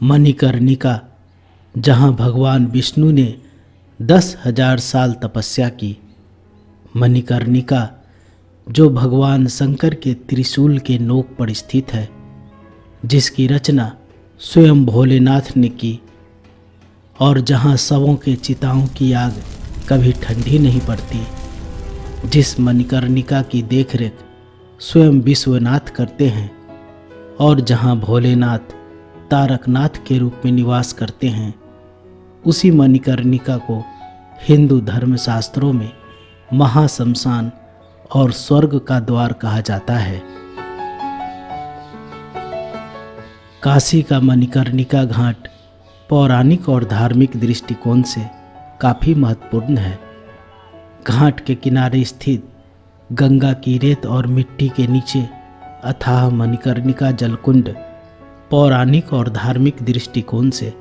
मणिकर्णिका, जहाँ भगवान विष्णु ने 10,000 साल तपस्या की। मणिकर्णिका जो भगवान शंकर के त्रिशूल के नोक पर स्थित है, जिसकी रचना स्वयं भोलेनाथ ने की, और जहाँ शवों के चिताओं की आग कभी ठंडी नहीं पड़ती, जिस मणिकर्णिका की देखरेख स्वयं विश्वनाथ करते हैं, और जहाँ भोलेनाथ तारकनाथ के रूप में निवास करते हैं, उसी मणिकर्णिका को हिंदू धर्मशास्त्रों में महाश्मशान और स्वर्ग का द्वार कहा जाता है। काशी का मणिकर्णिका घाट पौराणिक और धार्मिक दृष्टिकोण से काफ़ी महत्वपूर्ण है। घाट के किनारे स्थित गंगा की रेत और मिट्टी के नीचे अथाह मणिकर्णिका जलकुंड पौराणिक और धार्मिक दृष्टिकोण से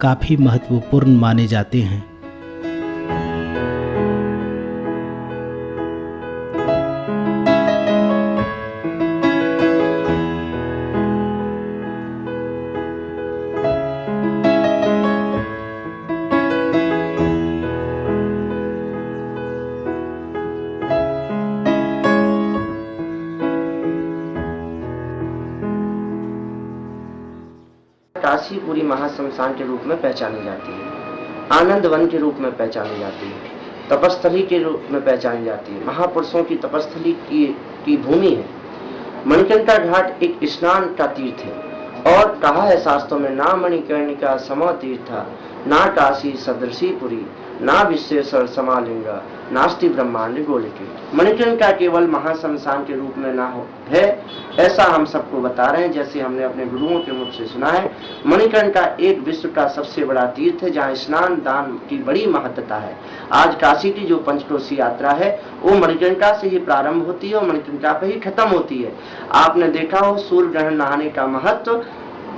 काफ़ी महत्वपूर्ण माने जाते हैं। काशी पूरी महाश्मशान के रूप में पहचानी जाती है, आनंद वन के रूप में पहचानी जाती है, तपस्थली के रूप में पहचानी जाती है, महापुरुषों की तपस्थली की भूमि है। मणिकर्णिका घाट एक स्नान का तीर्थ है और कहा है शास्त्रों में, ना मणिकर्णिका सम तीर्था, ना काशी सदृशी पुरी, ना विश्वेश्वर समालिंगा, नास्ति ब्रह्मांड गोलिके। मणिकर्णिका केवल महाश्मशान के रूप में ना हो है, ऐसा हम सबको बता रहे हैं, जैसे हमने अपने गुरुओं के मुख से सुना है। मणिकर्णिका एक विश्व का सबसे बड़ा तीर्थ है, जहाँ स्नान दान की बड़ी महत्ता है। आज काशी की जो पंचकोशी यात्रा है वो मणिकर्णिका से ही प्रारंभ होती है और मणिकर्णिका पे ही खत्म होती है। आपने देखा हो सूर्य ग्रहण नहाने का महत्व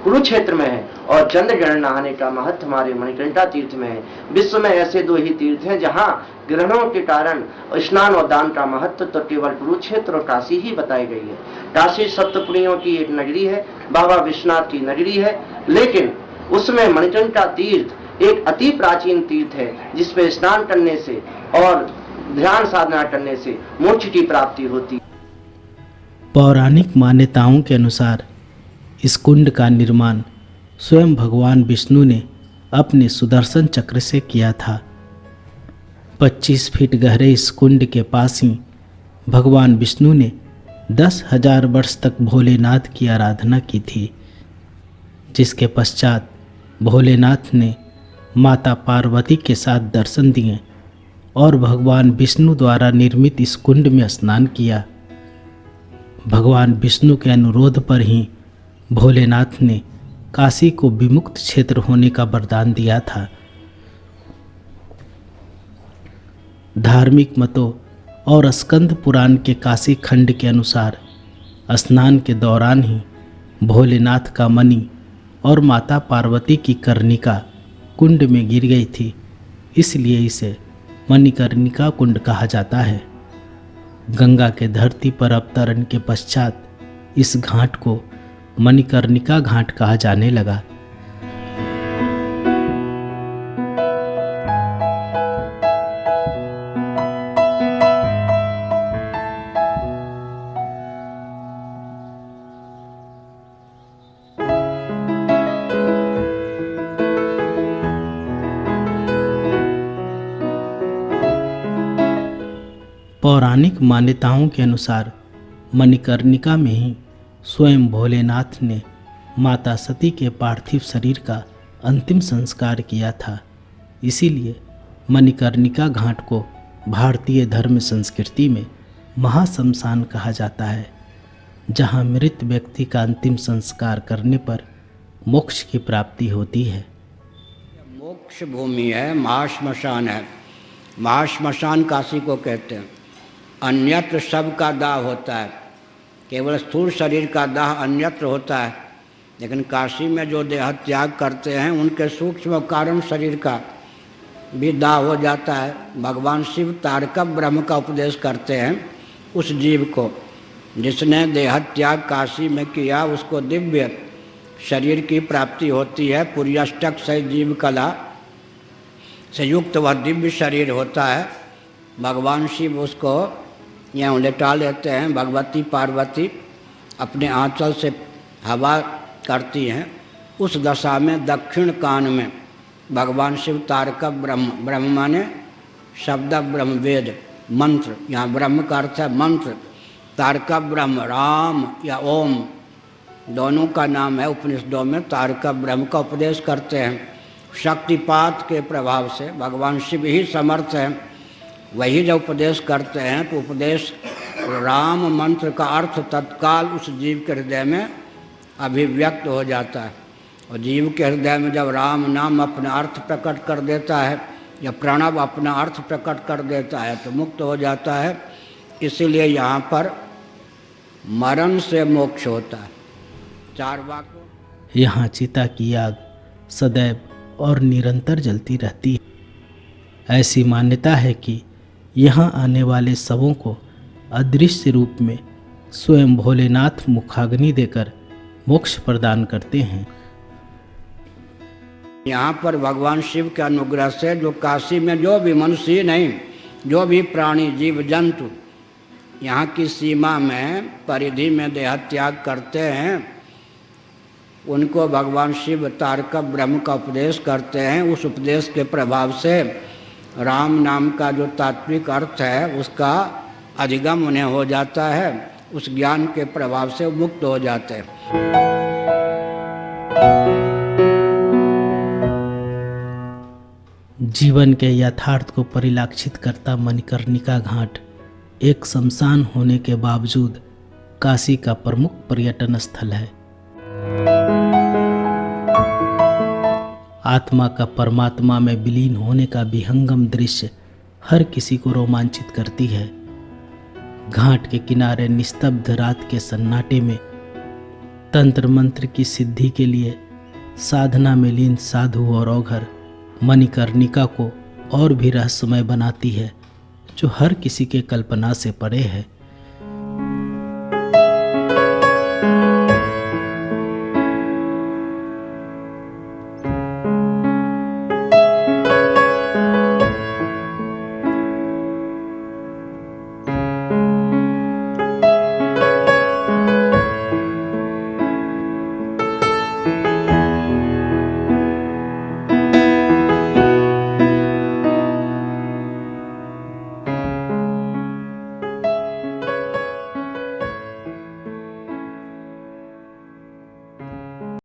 कुरुक्षेत्र में है और चंद्र ग्रहण नहाने का महत्व हमारे मणिकर्णिका तीर्थ में है। विश्व में ऐसे दो ही तीर्थ हैं जहाँ ग्रहणों के कारण स्नान और दान का महत्व तो केवल कुरुक्षेत्र और काशी ही बताई गई है। काशी सप्तपुरियों की एक नगरी है, बाबा विश्वनाथ की नगरी है, लेकिन उसमें मणिकर्णिका तीर्थ एक अति प्राचीन तीर्थ है, जिसपे स्नान करने से और ध्यान साधना करने से मोक्ष की प्राप्ति होती। पौराणिक मान्यताओं के अनुसार इस कुंड का निर्माण स्वयं भगवान विष्णु ने अपने सुदर्शन चक्र से किया था। 25 फीट गहरे इस कुंड के पास ही भगवान विष्णु ने 10,000 वर्ष तक भोलेनाथ की आराधना की थी, जिसके पश्चात भोलेनाथ ने माता पार्वती के साथ दर्शन दिए और भगवान विष्णु द्वारा निर्मित इस कुंड में स्नान किया। भगवान विष्णु के अनुरोध पर ही भोलेनाथ ने काशी को विमुक्त क्षेत्र होने का वरदान दिया था। धार्मिक मतों और स्कंद पुराण के काशी खंड के अनुसार स्नान के दौरान ही भोलेनाथ का मणि और माता पार्वती की कर्णिका कुंड में गिर गई थी, इसलिए इसे मणिकर्णिका कुंड कहा जाता है। गंगा के धरती पर अवतरण के पश्चात इस घाट को मणिकर्णिका घाट कहा जाने लगा। पौराणिक मान्यताओं के अनुसार मणिकर्णिका में ही स्वयं भोलेनाथ ने माता सती के पार्थिव शरीर का अंतिम संस्कार किया था। इसीलिए मणिकर्णिका घाट को भारतीय धर्म संस्कृति में महाश्मशान कहा जाता है, जहाँ मृत व्यक्ति का अंतिम संस्कार करने पर मोक्ष की प्राप्ति होती है। मोक्ष भूमि है, महाश्मशान है। महाश्मशान काशी को कहते हैं। अन्यत्र सबका दाह होता है, केवल स्थूल शरीर का दाह अन्यत्र होता है, लेकिन काशी में जो देह त्याग करते हैं उनके सूक्ष्म कारण शरीर का भी दाह हो जाता है। भगवान शिव तारक ब्रह्म का उपदेश करते हैं उस जीव को, जिसने देह त्याग काशी में किया, उसको दिव्य शरीर की प्राप्ति होती है। पूरी अष्टक से जीव कला से युक्त वह दिव्य शरीर होता है। भगवान शिव उसको यहाँ लेटा लेते हैं। भगवती पार्वती अपने आंचल से हवा करती हैं। उस दशा में दक्षिण कान में भगवान शिव तारक ब्रह्म, ब्रह्म माने शब्द ब्रह्म वेद मंत्र, यहाँ ब्रह्म का अर्थ है मंत्र। तारक ब्रह्म राम या ओम दोनों का नाम है। उपनिषदों में तारक ब्रह्म का उपदेश करते हैं। शक्तिपात के प्रभाव से भगवान शिव ही समर्थ हैं। वही जब उपदेश करते हैं तो उपदेश राम मंत्र का अर्थ तत्काल उस जीव के हृदय में अभिव्यक्त हो जाता है। और जीव के हृदय में जब राम नाम अपना अर्थ प्रकट कर देता है या प्रणव अपना अर्थ प्रकट कर देता है तो मुक्त हो जाता है। इसीलिए यहाँ पर मरण से मोक्ष होता है। चारवाकों यहाँ चिता की आग सदैव और निरंतर जलती रहती है। ऐसी मान्यता है कि यहाँ आने वाले शवों को अदृश्य रूप में स्वयं भोलेनाथ मुखाग्नि देकर मोक्ष प्रदान करते हैं। यहाँ पर भगवान शिव के अनुग्रह से जो काशी में जो भी मनुष्य नहीं, जो भी प्राणी जीव जंतु यहाँ की सीमा में परिधि में देह त्याग करते हैं, उनको भगवान शिव तारक ब्रह्म का उपदेश करते हैं। उस उपदेश के प्रभाव से राम नाम का जो तात्विक अर्थ है उसका अधिगम उन्हें हो जाता है। उस ज्ञान के प्रभाव से मुक्त हो जाते हैं। जीवन के यथार्थ को परिलक्षित करता मणिकर्णिका घाट एक शमशान होने के बावजूद काशी का प्रमुख पर्यटन स्थल है। आत्मा का परमात्मा में विलीन होने का विहंगम दृश्य हर किसी को रोमांचित करती है। घाट के किनारे निस्तब्ध रात के सन्नाटे में तंत्र मंत्र की सिद्धि के लिए साधना में लीन साधु और औघर मणिकर्णिका को और भी रहस्यमय बनाती है, जो हर किसी के कल्पना से परे है।